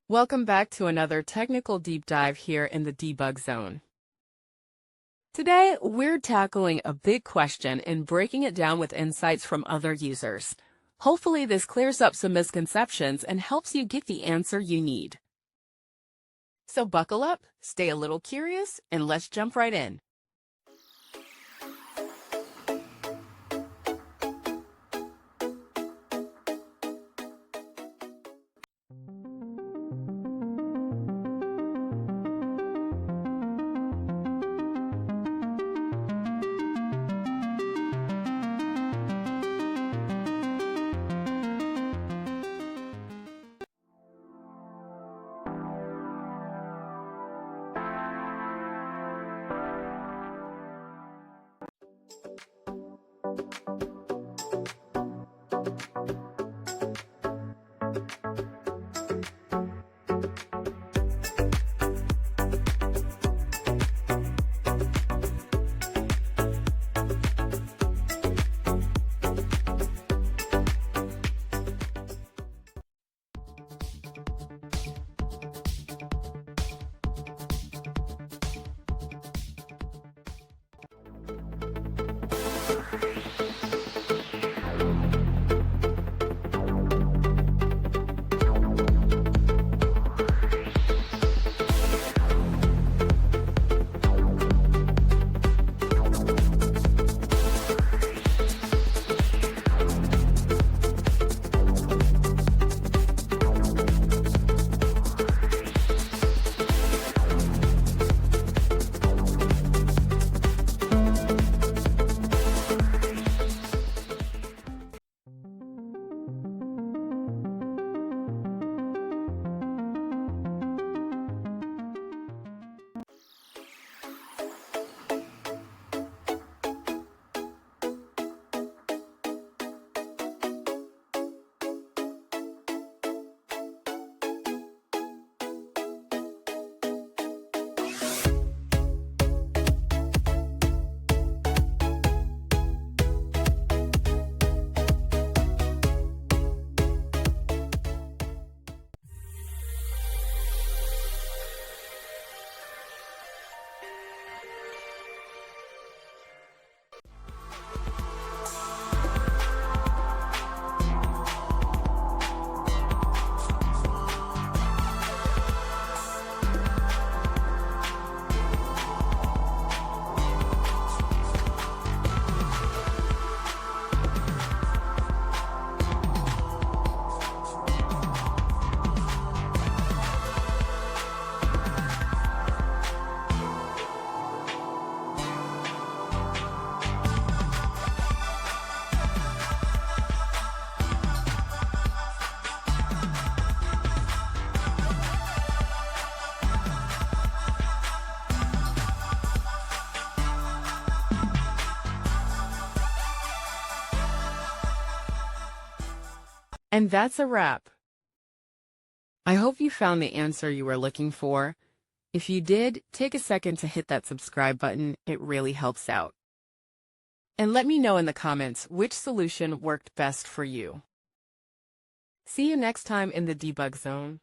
Welcome back to another technical deep dive here in the debug zone. Today, we're tackling a big question and breaking it down with insights from other users. Hopefully, this clears up some misconceptions and helps you get the answer you need. So buckle up, stay a little curious, and let's jump right in. And that's a wrap. I hope you found the answer you were looking for. If you did, take a second to hit that subscribe button. It really helps out. And let me know in the comments which solution worked best for you. See you next time in the debug zone.